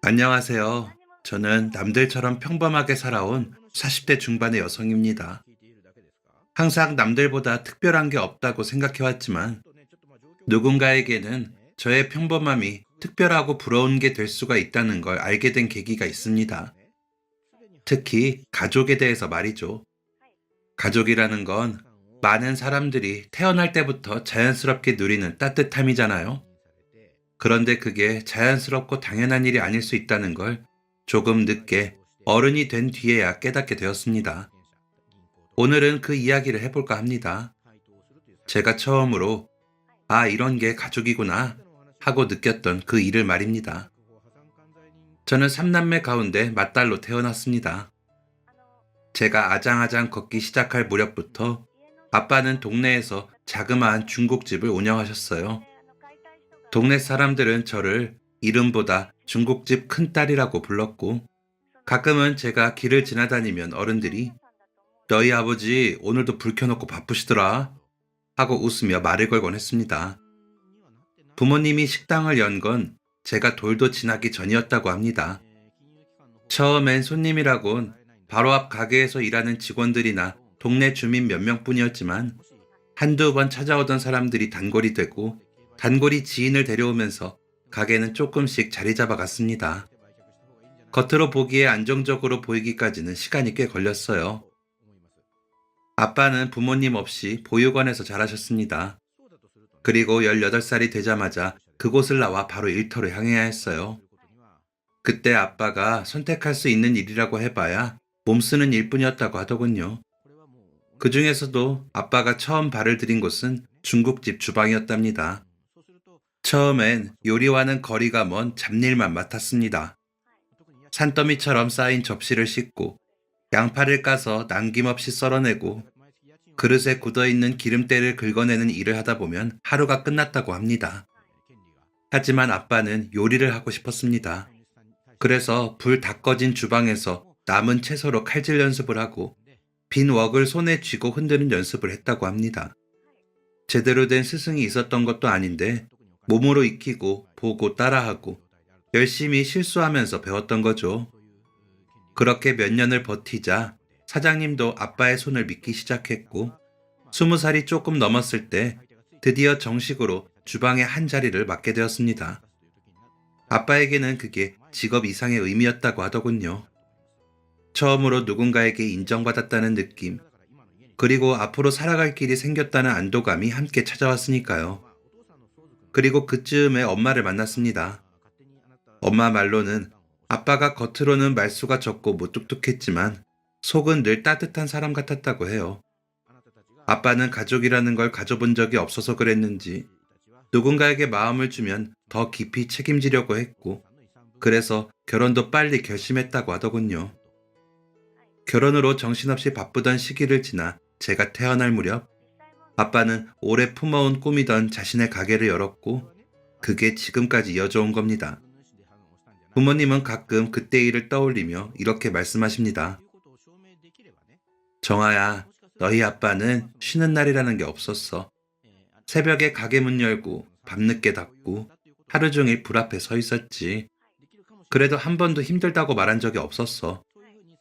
안녕하세요. 저는 남들처럼 평범하게 살아온 40대 중반의 여성입니다. 항상 남들보다 특별한 게 없다고 생각해왔지만 누군가에게는 저의 평범함이 특별하고 부러운 게 될 수가 있다는 걸 알게 된 계기가 있습니다. 특히 가족에 대해서 말이죠. 가족이라는 건 많은 사람들이 태어날 때부터 자연스럽게 누리는 따뜻함이잖아요. 그런데 그게 자연스럽고 당연한 일이 아닐 수 있다는 걸 조금 늦게 어른이 된 뒤에야 깨닫게 되었습니다. 오늘은 그 이야기를 해볼까 합니다. 제가 처음으로 이런 게 가족이구나 하고 느꼈던 그 일을 말입니다. 저는 삼남매 가운데 맏딸로 태어났습니다. 제가 아장아장 걷기 시작할 무렵부터 아빠는 동네에서 자그마한 중국집을 운영하셨어요. 동네 사람들은 저를 이름보다 중국집 큰딸이라고 불렀고, 가끔은 제가 길을 지나다니면 어른들이 너희 아버지 오늘도 불 켜놓고 바쁘시더라 하고 웃으며 말을 걸곤 했습니다. 부모님이 식당을 연 건 제가 돌도 지나기 전이었다고 합니다. 처음엔 손님이라곤 바로 앞 가게에서 일하는 직원들이나 동네 주민 몇 명뿐이었지만 한두 번 찾아오던 사람들이 단골이 되고 단골이 지인을 데려오면서 가게는 조금씩 자리 잡아갔습니다. 겉으로 보기에 안정적으로 보이기까지는 시간이 꽤 걸렸어요. 아빠는 부모님 없이 보육원에서 자라셨습니다. 그리고 18살이 되자마자 그곳을 나와 바로 일터로 향해야 했어요. 그때 아빠가 선택할 수 있는 일이라고 해봐야 몸 쓰는 일뿐이었다고 하더군요. 그 중에서도 아빠가 처음 발을 들인 곳은 중국집 주방이었답니다. 처음엔 요리와는 거리가 먼 잡일만 맡았습니다. 산더미처럼 쌓인 접시를 씻고 양파를 까서 남김없이 썰어내고 그릇에 굳어있는 기름때를 긁어내는 일을 하다 보면 하루가 끝났다고 합니다. 하지만 아빠는 요리를 하고 싶었습니다. 그래서 불 다 꺼진 주방에서 남은 채소로 칼질 연습을 하고 빈 웍을 손에 쥐고 흔드는 연습을 했다고 합니다. 제대로 된 스승이 있었던 것도 아닌데 몸으로 익히고 보고 따라하고 열심히 실수하면서 배웠던 거죠. 그렇게 몇 년을 버티자 사장님도 아빠의 손을 믿기 시작했고 20살이 조금 넘었을 때 드디어 정식으로 주방의 한 자리를 맡게 되었습니다. 아빠에게는 그게 직업 이상의 의미였다고 하더군요. 처음으로 누군가에게 인정받았다는 느낌, 그리고 앞으로 살아갈 길이 생겼다는 안도감이 함께 찾아왔으니까요. 그리고 그쯤에 엄마를 만났습니다. 엄마 말로는 아빠가 겉으로는 말수가 적고 무뚝뚝했지만 속은 늘 따뜻한 사람 같았다고 해요. 아빠는 가족이라는 걸 가져본 적이 없어서 그랬는지 누군가에게 마음을 주면 더 깊이 책임지려고 했고 그래서 결혼도 빨리 결심했다고 하더군요. 결혼으로 정신없이 바쁘던 시기를 지나 제가 태어날 무렵 아빠는 오래 품어온 꿈이던 자신의 가게를 열었고 그게 지금까지 이어져 온 겁니다. 부모님은 가끔 그때 일을 떠올리며 이렇게 말씀하십니다. 정아야, 너희 아빠는 쉬는 날이라는 게 없었어. 새벽에 가게 문 열고 밤늦게 닫고 하루 종일 불 앞에 서 있었지. 그래도 한 번도 힘들다고 말한 적이 없었어.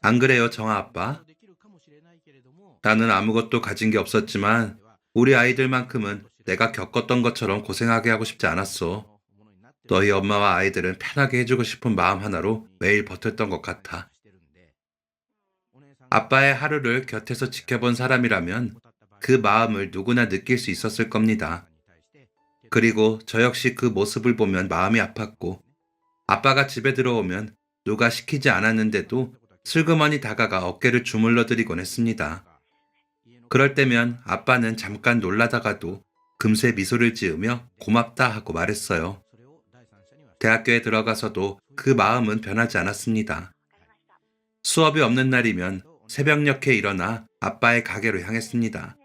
안 그래요, 정아 아빠? 나는 아무것도 가진 게 없었지만 우리 아이들만큼은 내가 겪었던 것처럼 고생하게 하고 싶지 않았어. 너희 엄마와 아이들은 편하게 해주고 싶은 마음 하나로 매일 버텼던 것 같아. 아빠의 하루를 곁에서 지켜본 사람이라면 그 마음을 누구나 느낄 수 있었을 겁니다. 그리고 저 역시 그 모습을 보면 마음이 아팠고 아빠가 집에 들어오면 누가 시키지 않았는데도 슬그머니 다가가 어깨를 주물러드리곤 했습니다. 그럴 때면 아빠는 잠깐 놀라다가도 금세 미소를 지으며 고맙다 하고 말했어요. 대학교에 들어가서도 그 마음은 변하지 않았습니다. 수업이 없는 날이면 새벽녘에 일어나 아빠의 가게로 향했습니다.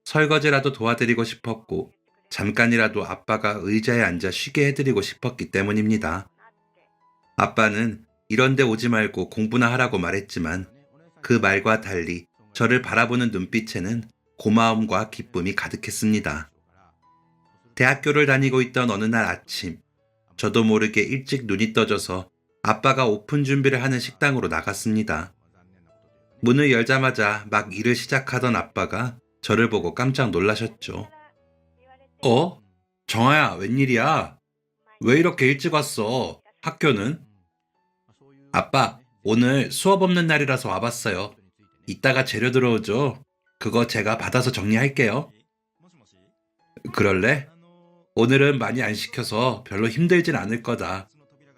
설거지라도 도와드리고 싶었고 잠깐이라도 아빠가 의자에 앉아 쉬게 해드리고 싶었기 때문입니다. 아빠는 이런 데 오지 말고 공부나 하라고 말했지만 그 말과 달리 저를 바라보는 눈빛에는 고마움과 기쁨이 가득했습니다. 대학교를 다니고 있던 어느 날 아침, 저도 모르게 일찍 눈이 떠져서 아빠가 오픈 준비를 하는 식당으로 나갔습니다. 문을 열자마자 막 일을 시작하던 아빠가 저를 보고 깜짝 놀라셨죠. 어? 정아야, 웬일이야? 왜 이렇게 일찍 왔어? 학교는? 아빠, 오늘 수업 없는 날이라서 와봤어요. 이따가 재료 들어오죠? 그거 제가 받아서 정리할게요. 그럴래? 오늘은 많이 안 시켜서 별로 힘들진 않을 거다.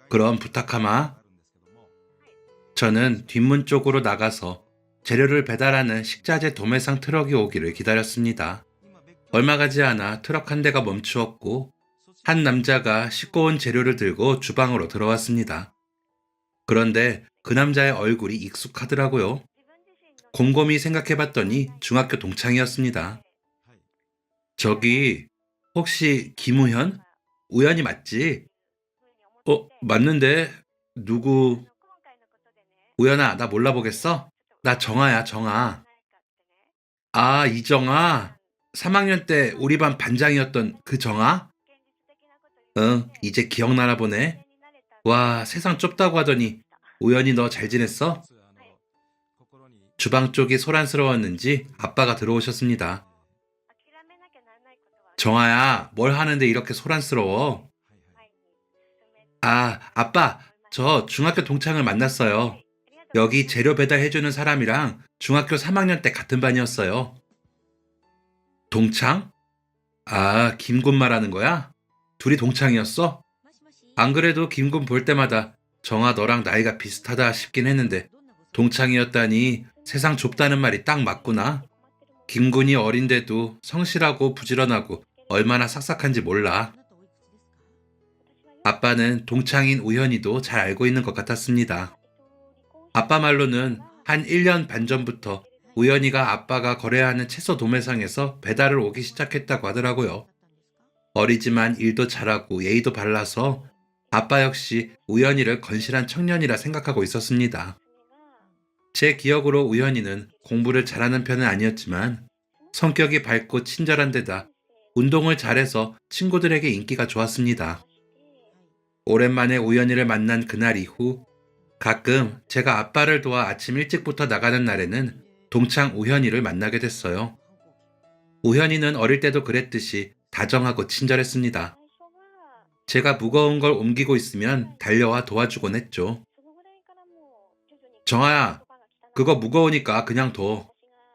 그럼 부탁하마. 저는 뒷문 쪽으로 나가서 재료를 배달하는 식자재 도매상 트럭이 오기를 기다렸습니다. 얼마 가지 않아 트럭 한 대가 멈추었고 한 남자가 싣고 온 재료를 들고 주방으로 들어왔습니다. 그런데 그 남자의 얼굴이 익숙하더라고요. 곰곰이 생각해봤더니 중학교 동창이었습니다. 저기 혹시 김우현? 우현이 맞지? 맞는데 누구? 우현아, 나 몰라보겠어? 나 정아야, 정아. 아, 이정아? 3학년 때 우리 반 반장이었던 그 정아? 응, 이제 기억나나 보네. 와, 세상 좁다고 하더니 우연히 너 잘 지냈어? 주방 쪽이 소란스러웠는지 아빠가 들어오셨습니다. 정아야, 뭘 하는데 이렇게 소란스러워? 아, 아빠, 저 중학교 동창을 만났어요. 여기 재료 배달해주는 사람이랑 중학교 3학년 때 같은 반이었어요. 동창? 아, 김군 말하는 거야? 둘이 동창이었어? 안 그래도 김군 볼 때마다 정아 너랑 나이가 비슷하다 싶긴 했는데 동창이었다니 세상 좁다는 말이 딱 맞구나. 김군이 어린데도 성실하고 부지런하고 얼마나 싹싹한지 몰라. 아빠는 동창인 우현이도 잘 알고 있는 것 같았습니다. 아빠 말로는 한 1년 반 전부터 우현이가 아빠가 거래하는 채소 도매상에서 배달을 오기 시작했다고 하더라고요. 어리지만 일도 잘하고 예의도 발라서 아빠 역시 우현이를 건실한 청년이라 생각하고 있었습니다. 제 기억으로 우현이는 공부를 잘하는 편은 아니었지만 성격이 밝고 친절한 데다 운동을 잘해서 친구들에게 인기가 좋았습니다. 오랜만에 우현이를 만난 그날 이후 가끔 제가 아빠를 도와 아침 일찍부터 나가는 날에는 동창 우현이를 만나게 됐어요. 우현이는 어릴 때도 그랬듯이 다정하고 친절했습니다. 제가 무거운 걸 옮기고 있으면 달려와 도와주곤 했죠. 정아야, 그거 무거우니까 그냥 둬.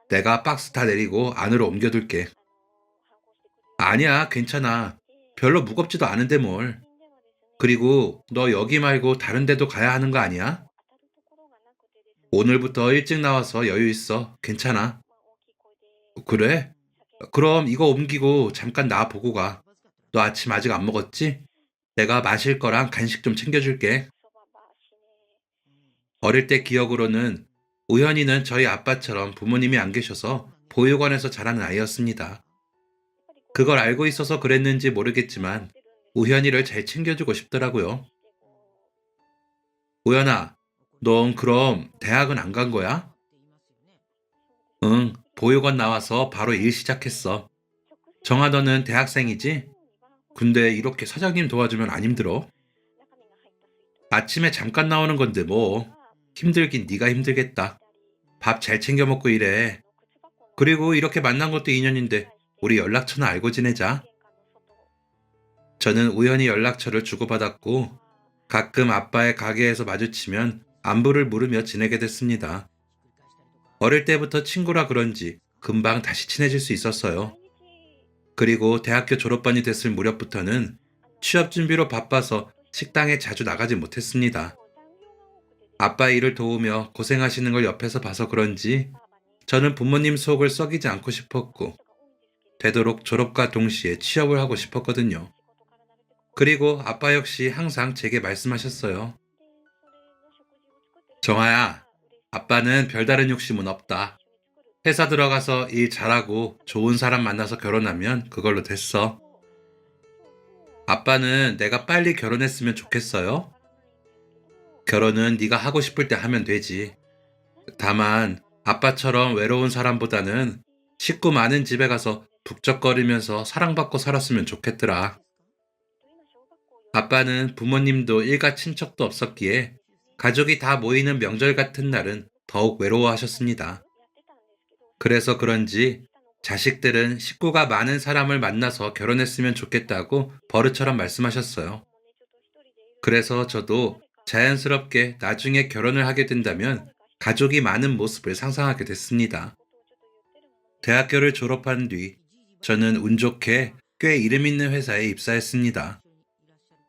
내가 박스 다 내리고 안으로 옮겨둘게. 아니야, 괜찮아. 별로 무겁지도 않은데 뭘. 그리고 너 여기 말고 다른 데도 가야 하는 거 아니야? 오늘부터 일찍 나와서 여유 있어. 괜찮아. 그래? 그럼 이거 옮기고 잠깐 나 보고 가. 너 아침 아직 안 먹었지? 내가 마실 거랑 간식 좀 챙겨줄게. 어릴 때 기억으로는 우현이는 저희 아빠처럼 부모님이 안 계셔서 보육원에서 자라는 아이였습니다. 그걸 알고 있어서 그랬는지 모르겠지만 우현이를 잘 챙겨주고 싶더라고요. 우현아, 넌 그럼 대학은 안 간 거야? 응, 보육원 나와서 바로 일 시작했어. 정아 너는 대학생이지? 근데 이렇게 사장님 도와주면 안 힘들어? 아침에 잠깐 나오는 건데 뭐. 힘들긴 네가 힘들겠다. 밥 잘 챙겨 먹고 일해. 그리고 이렇게 만난 것도 인연인데 우리 연락처나 알고 지내자. 저는 우연히 연락처를 주고받았고 가끔 아빠의 가게에서 마주치면 안부를 물으며 지내게 됐습니다. 어릴 때부터 친구라 그런지 금방 다시 친해질 수 있었어요. 그리고 대학교 졸업반이 됐을 무렵부터는 취업 준비로 바빠서 식당에 자주 나가지 못했습니다. 아빠 일을 도우며 고생하시는 걸 옆에서 봐서 그런지 저는 부모님 속을 썩이지 않고 싶었고 되도록 졸업과 동시에 취업을 하고 싶었거든요. 그리고 아빠 역시 항상 제게 말씀하셨어요. 정아야, 아빠는 별다른 욕심은 없다. 회사 들어가서 일 잘하고 좋은 사람 만나서 결혼하면 그걸로 됐어. 아빠는 내가 빨리 결혼했으면 좋겠어요? 결혼은 네가 하고 싶을 때 하면 되지. 다만 아빠처럼 외로운 사람보다는 식구 많은 집에 가서 북적거리면서 사랑받고 살았으면 좋겠더라. 아빠는 부모님도 일가 친척도 없었기에 가족이 다 모이는 명절 같은 날은 더욱 외로워하셨습니다. 그래서 그런지 자식들은 식구가 많은 사람을 만나서 결혼했으면 좋겠다고 버릇처럼 말씀하셨어요. 그래서 저도 자연스럽게 나중에 결혼을 하게 된다면 가족이 많은 모습을 상상하게 됐습니다. 대학교를 졸업한 뒤 저는 운 좋게 꽤 이름 있는 회사에 입사했습니다.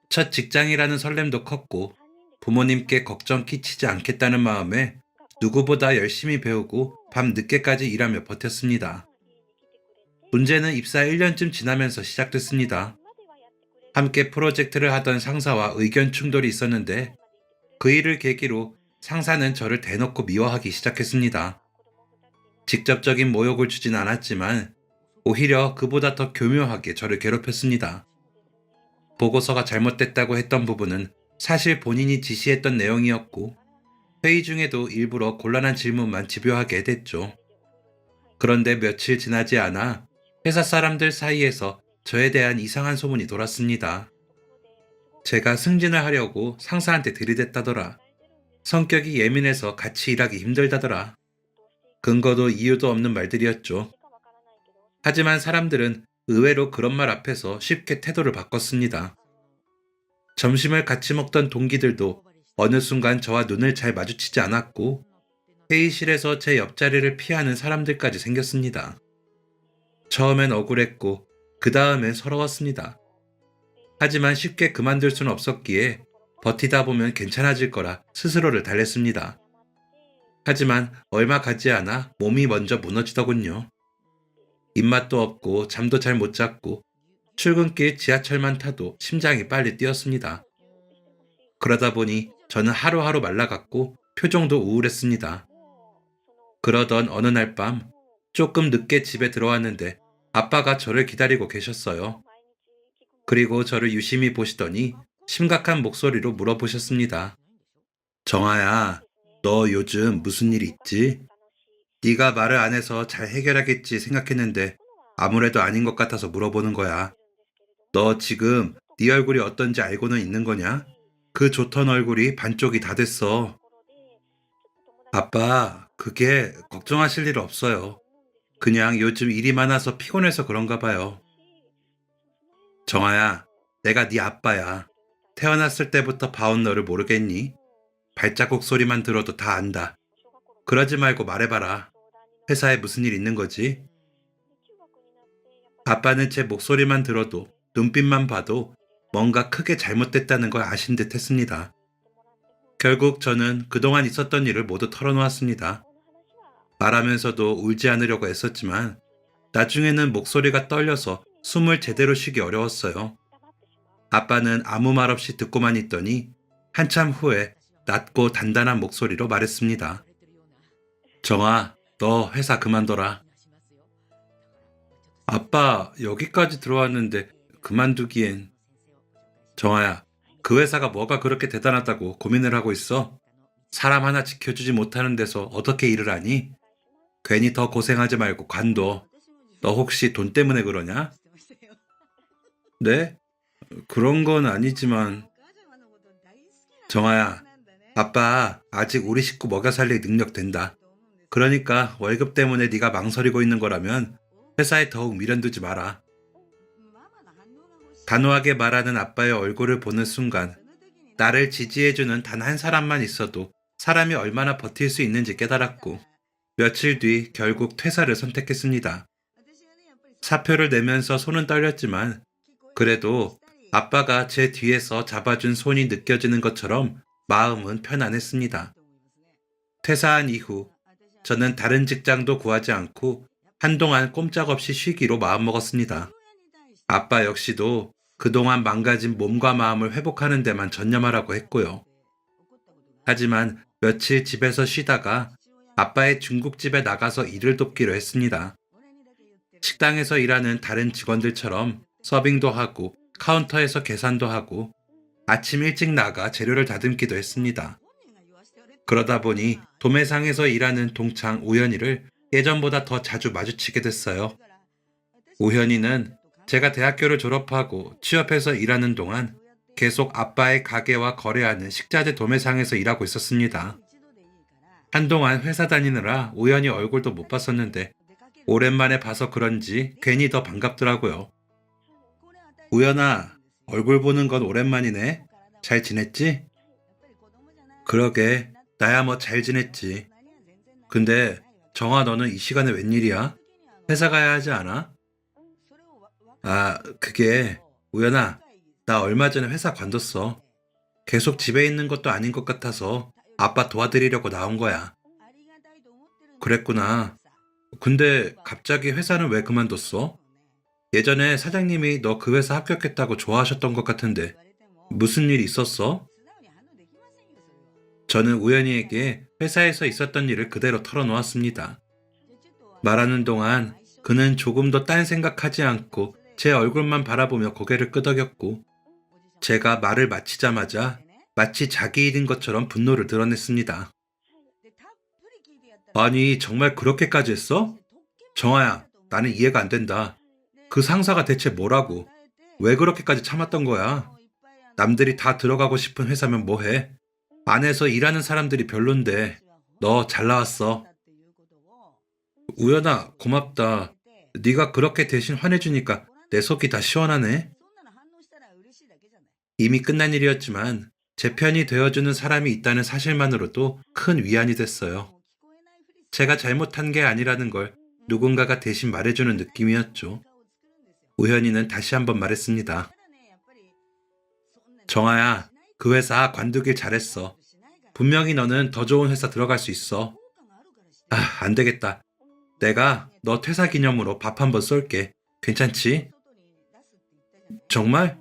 첫 직장이라는 설렘도 컸고 부모님께 걱정 끼치지 않겠다는 마음에 누구보다 열심히 배우고 밤 늦게까지 일하며 버텼습니다. 문제는 입사 1년쯤 지나면서 시작됐습니다. 함께 프로젝트를 하던 상사와 의견 충돌이 있었는데 그 일을 계기로 상사는 저를 대놓고 미워하기 시작했습니다. 직접적인 모욕을 주진 않았지만 오히려 그보다 더 교묘하게 저를 괴롭혔습니다. 보고서가 잘못됐다고 했던 부분은 사실 본인이 지시했던 내용이었고 회의 중에도 일부러 곤란한 질문만 집요하게 했죠. 그런데 며칠 지나지 않아 회사 사람들 사이에서 저에 대한 이상한 소문이 돌았습니다. 제가 승진을 하려고 상사한테 들이댔다더라. 성격이 예민해서 같이 일하기 힘들다더라. 근거도 이유도 없는 말들이었죠. 하지만 사람들은 의외로 그런 말 앞에서 쉽게 태도를 바꿨습니다. 점심을 같이 먹던 동기들도 어느 순간 저와 눈을 잘 마주치지 않았고 회의실에서 제 옆자리를 피하는 사람들까지 생겼습니다. 처음엔 억울했고 그 다음엔 서러웠습니다. 하지만 쉽게 그만둘 수는 없었기에 버티다 보면 괜찮아질 거라 스스로를 달랬습니다. 하지만 얼마 가지 않아 몸이 먼저 무너지더군요. 입맛도 없고 잠도 잘 못 잤고 출근길 지하철만 타도 심장이 빨리 뛰었습니다. 그러다 보니 저는 하루하루 말라갔고 표정도 우울했습니다. 그러던 어느 날 밤 조금 늦게 집에 들어왔는데 아빠가 저를 기다리고 계셨어요. 그리고 저를 유심히 보시더니 심각한 목소리로 물어보셨습니다. 정아야, 너 요즘 무슨 일 있지? 네가 말을 안 해서 잘 해결하겠지 생각했는데 아무래도 아닌 것 같아서 물어보는 거야. 너 지금 네 얼굴이 어떤지 알고는 있는 거냐? 그 좋던 얼굴이 반쪽이 다 됐어. 아빠, 그게 걱정하실 일 없어요. 그냥 요즘 일이 많아서 피곤해서 그런가 봐요. 정아야, 내가 네 아빠야. 태어났을 때부터 봐온 너를 모르겠니? 발자국 소리만 들어도 다 안다. 그러지 말고 말해봐라. 회사에 무슨 일 있는 거지? 아빠는 제 목소리만 들어도 눈빛만 봐도 뭔가 크게 잘못됐다는 걸 아신 듯 했습니다. 결국 저는 그동안 있었던 일을 모두 털어놓았습니다. 말하면서도 울지 않으려고 애썼지만 나중에는 목소리가 떨려서 숨을 제대로 쉬기 어려웠어요. 아빠는 아무 말 없이 듣고만 있더니 한참 후에 낮고 단단한 목소리로 말했습니다. 정아, 너 회사 그만둬라. 아빠, 여기까지 들어왔는데 그만두기엔. 정아야, 그 회사가 뭐가 그렇게 대단하다고 고민을 하고 있어? 사람 하나 지켜주지 못하는 데서 어떻게 일을 하니? 괜히 더 고생하지 말고 관둬. 너 혹시 돈 때문에 그러냐? 네? 그런 건 아니지만. 정아야, 아빠 아직 우리 식구 먹여 살릴 능력 된다. 그러니까 월급 때문에 네가 망설이고 있는 거라면 회사에 더욱 미련두지 마라. 단호하게 말하는 아빠의 얼굴을 보는 순간 나를 지지해주는 단 한 사람만 있어도 사람이 얼마나 버틸 수 있는지 깨달았고 며칠 뒤 결국 퇴사를 선택했습니다. 사표를 내면서 손은 떨렸지만 그래도 아빠가 제 뒤에서 잡아준 손이 느껴지는 것처럼 마음은 편안했습니다. 퇴사한 이후 저는 다른 직장도 구하지 않고 한동안 꼼짝없이 쉬기로 마음먹었습니다. 아빠 역시도 그동안 망가진 몸과 마음을 회복하는 데만 전념하라고 했고요. 하지만 며칠 집에서 쉬다가 아빠의 중국집에 나가서 일을 돕기로 했습니다. 식당에서 일하는 다른 직원들처럼 서빙도 하고 카운터에서 계산도 하고 아침 일찍 나가 재료를 다듬기도 했습니다. 그러다 보니 도매상에서 일하는 동창 우현이를 예전보다 더 자주 마주치게 됐어요. 우현이는 제가 대학교를 졸업하고 취업해서 일하는 동안 계속 아빠의 가게와 거래하는 식자재 도매상에서 일하고 있었습니다. 한동안 회사 다니느라 우연히 얼굴도 못 봤었는데 오랜만에 봐서 그런지 괜히 더 반갑더라고요. 우연아, 얼굴 보는 건 오랜만이네. 잘 지냈지? 그러게, 나야 뭐 잘 지냈지. 근데 정아 너는 이 시간에 웬일이야? 회사 가야 하지 않아? 아, 그게 우연아, 나 얼마 전에 회사 관뒀어. 계속 집에 있는 것도 아닌 것 같아서 아빠 도와드리려고 나온 거야. 그랬구나. 근데 갑자기 회사는 왜 그만뒀어? 예전에 사장님이 너 그 회사 합격했다고 좋아하셨던 것 같은데 무슨 일 있었어? 저는 우연히에게 회사에서 있었던 일을 그대로 털어놓았습니다. 말하는 동안 그는 조금도 딴 생각하지 않고 제 얼굴만 바라보며 고개를 끄덕였고 제가 말을 마치자마자 마치 자기 일인 것처럼 분노를 드러냈습니다. 아니, 정말 그렇게까지 했어? 정아야, 나는 이해가 안 된다. 그 상사가 대체 뭐라고? 왜 그렇게까지 참았던 거야? 남들이 다 들어가고 싶은 회사면 뭐해? 안에서 일하는 사람들이 별론데 너 잘 나왔어. 우연아, 고맙다. 네가 그렇게 대신 화내주니까 내 속이 다 시원하네. 이미 끝난 일이었지만 제 편이 되어주는 사람이 있다는 사실만으로도 큰 위안이 됐어요. 제가 잘못한 게 아니라는 걸 누군가가 대신 말해주는 느낌이었죠. 우현이는 다시 한번 말했습니다. 정아야, 그 회사 관두길 잘했어. 분명히 너는 더 좋은 회사 들어갈 수 있어. 아, 안 되겠다. 내가 너 퇴사 기념으로 밥 한번 쏠게. 괜찮지? 정말?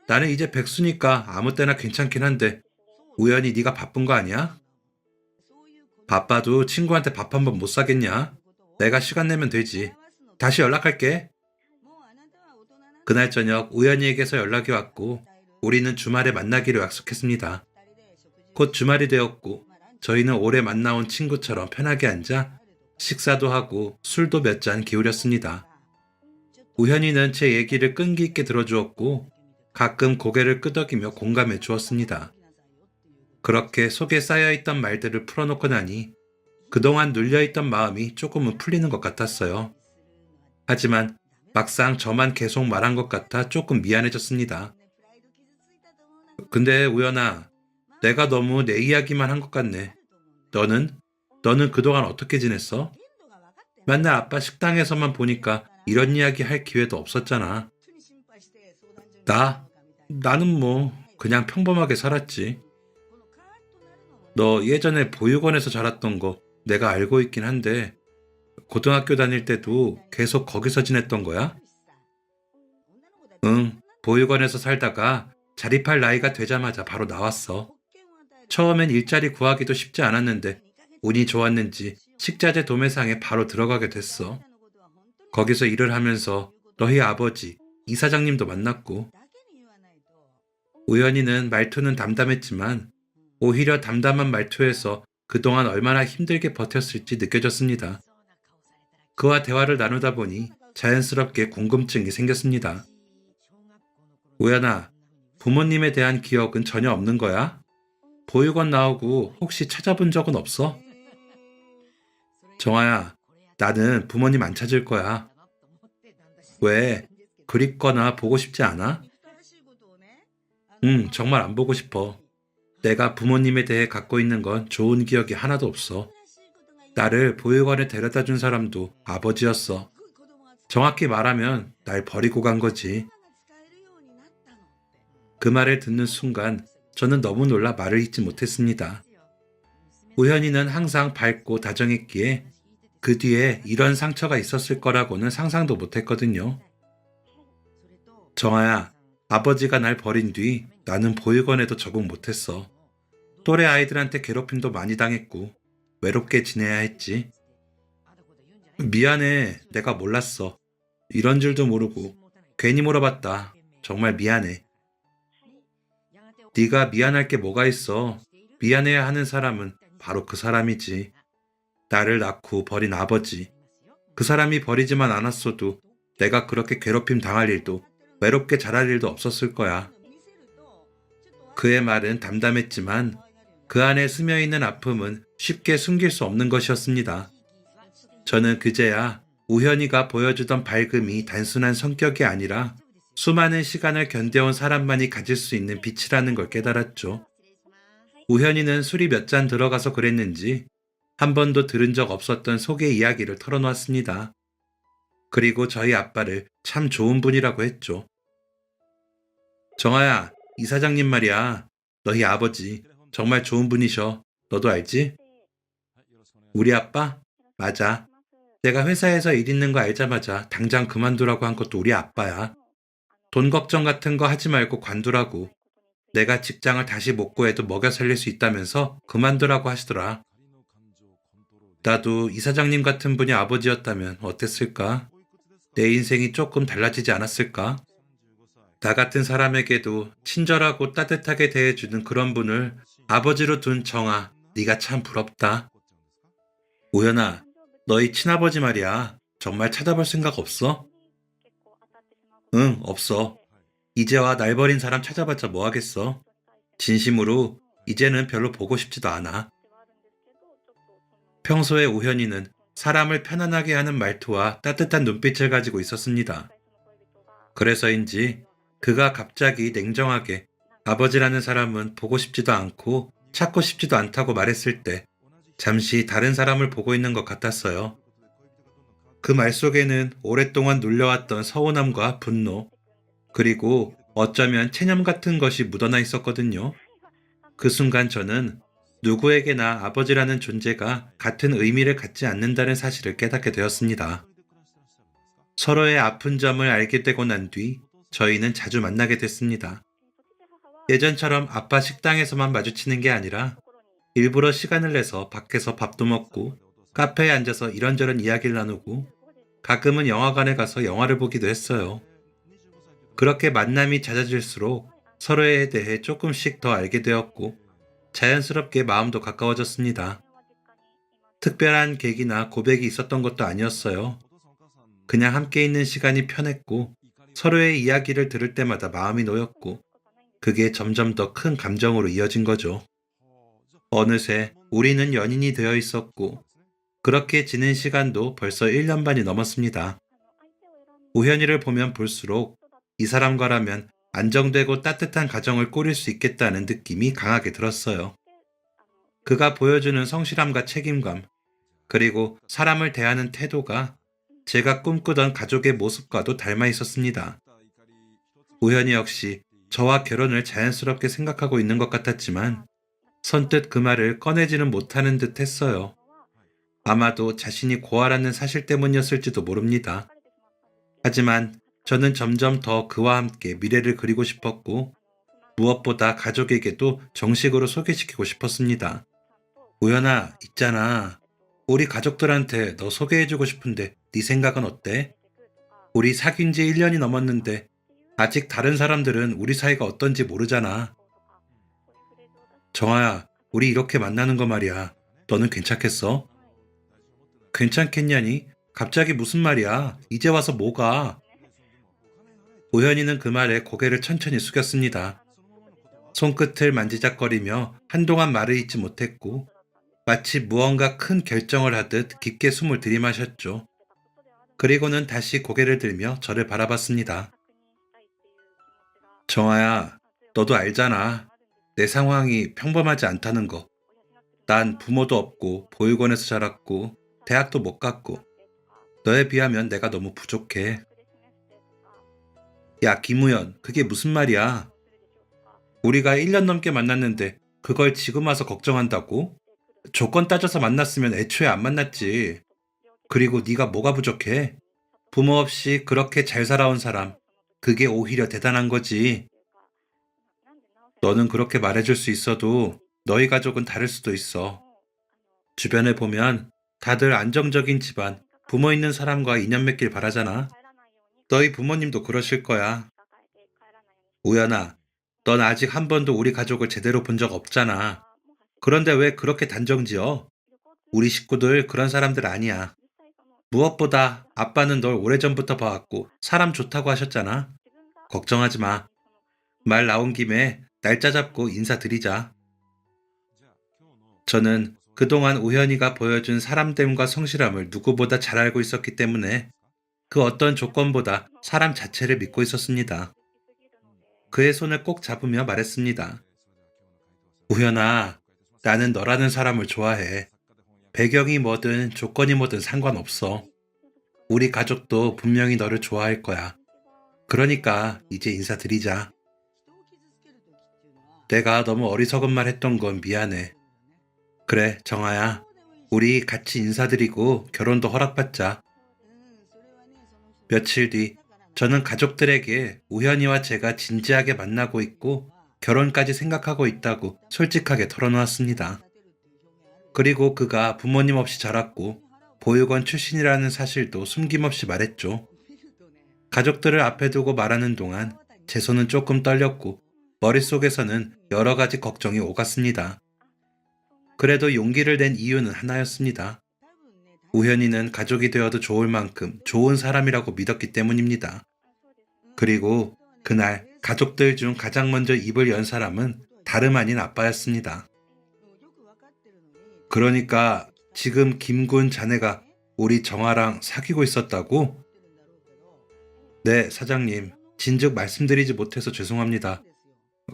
나는 이제 백수니까 아무 때나 괜찮긴 한데 우연히 네가 바쁜 거 아니야? 바빠도 친구한테 밥 한번 못 사겠냐? 내가 시간 내면 되지. 다시 연락할게. 그날 저녁 우연이에게서 연락이 왔고 우리는 주말에 만나기로 약속했습니다. 곧 주말이 되었고 저희는 오래 만나온 친구처럼 편하게 앉아 식사도 하고 술도 몇 잔 기울였습니다. 우현이는 제 얘기를 끈기 있게 들어주었고 가끔 고개를 끄덕이며 공감해 주었습니다. 그렇게 속에 쌓여있던 말들을 풀어놓고 나니 그동안 눌려있던 마음이 조금은 풀리는 것 같았어요. 하지만 막상 저만 계속 말한 것 같아 조금 미안해졌습니다. 근데 우연아, 내가 너무 내 이야기만 한 것 같네. 너는? 너는 그동안 어떻게 지냈어? 맨날 아빠 식당에서만 보니까 이런 이야기 할 기회도 없었잖아. 나는 뭐 그냥 평범하게 살았지. 너 예전에 보육원에서 자랐던 거 내가 알고 있긴 한데 고등학교 다닐 때도 계속 거기서 지냈던 거야? 응, 보육원에서 살다가 자립할 나이가 되자마자 바로 나왔어. 처음엔 일자리 구하기도 쉽지 않았는데 운이 좋았는지 식자재 도매상에 바로 들어가게 됐어. 거기서 일을 하면서 너희 아버지, 이사장님도 만났고 우연히는 말투는 담담했지만 오히려 담담한 말투에서 그동안 얼마나 힘들게 버텼을지 느껴졌습니다. 그와 대화를 나누다 보니 자연스럽게 궁금증이 생겼습니다. 우연아, 부모님에 대한 기억은 전혀 없는 거야? 보육원 나오고 혹시 찾아본 적은 없어? 정아야, 나는 부모님 안 찾을 거야. 왜? 그립거나 보고 싶지 않아? 응, 정말 안 보고 싶어. 내가 부모님에 대해 갖고 있는 건 좋은 기억이 하나도 없어. 나를 보육원에 데려다 준 사람도 아버지였어. 정확히 말하면 날 버리고 간 거지. 그 말을 듣는 순간 저는 너무 놀라 말을 잇지 못했습니다. 우현이는 항상 밝고 다정했기에 그 뒤에 이런 상처가 있었을 거라고는 상상도 못했거든요. 정아야, 아버지가 날 버린 뒤 나는 보육원에도 적응 못했어. 또래 아이들한테 괴롭힘도 많이 당했고 외롭게 지내야 했지. 미안해, 내가 몰랐어. 이런 줄도 모르고 괜히 물어봤다. 정말 미안해. 네가 미안할 게 뭐가 있어. 미안해야 하는 사람은 바로 그 사람이지. 나를 낳고 버린 아버지. 그 사람이 버리지만 않았어도 내가 그렇게 괴롭힘 당할 일도 외롭게 자랄 일도 없었을 거야. 그의 말은 담담했지만 그 안에 스며 있는 아픔은 쉽게 숨길 수 없는 것이었습니다. 저는 그제야 우현이가 보여주던 밝음이 단순한 성격이 아니라 수많은 시간을 견뎌온 사람만이 가질 수 있는 빛이라는 걸 깨달았죠. 우현이는 술이 몇 잔 들어가서 그랬는지 한 번도 들은 적 없었던 속의 이야기를 털어놓았습니다. 그리고 저희 아빠를 참 좋은 분이라고 했죠. 정아야, 이 사장님 말이야. 너희 아버지 정말 좋은 분이셔. 너도 알지? 우리 아빠? 맞아. 내가 회사에서 일 있는 거 알자마자 당장 그만두라고 한 것도 우리 아빠야. 돈 걱정 같은 거 하지 말고 관두라고. 내가 직장을 다시 못 구해도 먹여 살릴 수 있다면서 그만두라고 하시더라. 나도 이 사장님 같은 분이 아버지였다면 어땠을까? 내 인생이 조금 달라지지 않았을까? 나 같은 사람에게도 친절하고 따뜻하게 대해주는 그런 분을 아버지로 둔 정아, 네가 참 부럽다. 우연아, 너희 친아버지 말이야. 정말 찾아볼 생각 없어? 응, 없어. 이제와 날 버린 사람 찾아봤자 뭐 하겠어. 진심으로 이제는 별로 보고 싶지도 않아. 평소에 우현이는 사람을 편안하게 하는 말투와 따뜻한 눈빛을 가지고 있었습니다. 그래서인지 그가 갑자기 냉정하게 아버지라는 사람은 보고 싶지도 않고 찾고 싶지도 않다고 말했을 때 잠시 다른 사람을 보고 있는 것 같았어요. 그 말 속에는 오랫동안 눌려왔던 서운함과 분노, 그리고 어쩌면 체념 같은 것이 묻어나 있었거든요. 그 순간 저는 누구에게나 아버지라는 존재가 같은 의미를 갖지 않는다는 사실을 깨닫게 되었습니다. 서로의 아픈 점을 알게 되고 난 뒤 저희는 자주 만나게 됐습니다. 예전처럼 아빠 식당에서만 마주치는 게 아니라 일부러 시간을 내서 밖에서 밥도 먹고 카페에 앉아서 이런저런 이야기를 나누고 가끔은 영화관에 가서 영화를 보기도 했어요. 그렇게 만남이 잦아질수록 서로에 대해 조금씩 더 알게 되었고 자연스럽게 마음도 가까워졌습니다. 특별한 계기나 고백이 있었던 것도 아니었어요. 그냥 함께 있는 시간이 편했고 서로의 이야기를 들을 때마다 마음이 놓였고 그게 점점 더 큰 감정으로 이어진 거죠. 어느새 우리는 연인이 되어 있었고 그렇게 지낸 시간도 벌써 1년 반이 넘었습니다. 우현이를 보면 볼수록 이 사람과라면 안정되고 따뜻한 가정을 꾸릴 수 있겠다는 느낌이 강하게 들었어요. 그가 보여주는 성실함과 책임감, 그리고 사람을 대하는 태도가 제가 꿈꾸던 가족의 모습과도 닮아 있었습니다. 우현이 역시 저와 결혼을 자연스럽게 생각하고 있는 것 같았지만 선뜻 그 말을 꺼내지는 못하는 듯 했어요. 아마도 자신이 고아라는 사실 때문이었을지도 모릅니다. 하지만 저는 점점 더 그와 함께 미래를 그리고 싶었고 무엇보다 가족에게도 정식으로 소개시키고 싶었습니다. 우연아, 있잖아. 우리 가족들한테 너 소개해주고 싶은데 네 생각은 어때? 우리 사귄 지 1년이 넘었는데 아직 다른 사람들은 우리 사이가 어떤지 모르잖아. 정아야, 우리 이렇게 만나는 거 말이야. 너는 괜찮겠어? 괜찮겠냐니? 갑자기 무슨 말이야? 이제 와서 뭐가? 우현이는 그 말에 고개를 천천히 숙였습니다. 손끝을 만지작거리며 한동안 말을 잇지 못했고 마치 무언가 큰 결정을 하듯 깊게 숨을 들이마셨죠. 그리고는 다시 고개를 들며 저를 바라봤습니다. 정아야, 너도 알잖아. 내 상황이 평범하지 않다는 거. 난 부모도 없고 보육원에서 자랐고 대학도 못 갔고 너에 비하면 내가 너무 부족해. 야, 김우현, 그게 무슨 말이야? 우리가 1년 넘게 만났는데 그걸 지금 와서 걱정한다고? 조건 따져서 만났으면 애초에 안 만났지. 그리고 네가 뭐가 부족해? 부모 없이 그렇게 잘 살아온 사람, 그게 오히려 대단한 거지. 너는 그렇게 말해줄 수 있어도 너희 가족은 다를 수도 있어. 주변에 보면 다들 안정적인 집안, 부모 있는 사람과 인연 맺길 바라잖아. 너희 부모님도 그러실 거야. 우연아, 넌 아직 한 번도 우리 가족을 제대로 본 적 없잖아. 그런데 왜 그렇게 단정지어? 우리 식구들 그런 사람들 아니야. 무엇보다 아빠는 널 오래전부터 봐왔고 사람 좋다고 하셨잖아. 걱정하지 마. 말 나온 김에 날짜 잡고 인사드리자. 저는 그동안 우현이가 보여준 사람됨과 성실함을 누구보다 잘 알고 있었기 때문에 그 어떤 조건보다 사람 자체를 믿고 있었습니다. 그의 손을 꼭 잡으며 말했습니다. 우현아, 나는 너라는 사람을 좋아해. 배경이 뭐든 조건이 뭐든 상관없어. 우리 가족도 분명히 너를 좋아할 거야. 그러니까 이제 인사드리자. 내가 너무 어리석은 말 했던 건 미안해. 그래, 정아야. 우리 같이 인사드리고 결혼도 허락받자. 며칠 뒤 저는 가족들에게 우현이와 제가 진지하게 만나고 있고 결혼까지 생각하고 있다고 솔직하게 털어놓았습니다. 그리고 그가 부모님 없이 자랐고 보육원 출신이라는 사실도 숨김없이 말했죠. 가족들을 앞에 두고 말하는 동안 제 손은 조금 떨렸고 머릿속에서는 여러 가지 걱정이 오갔습니다. 그래도 용기를 낸 이유는 하나였습니다. 우현이는 가족이 되어도 좋을 만큼 좋은 사람이라고 믿었기 때문입니다. 그리고 그날 가족들 중 가장 먼저 입을 연 사람은 다름 아닌 아빠였습니다. 그러니까 지금 김군 자네가 우리 정아랑 사귀고 있었다고? 네, 사장님. 진즉 말씀드리지 못해서 죄송합니다.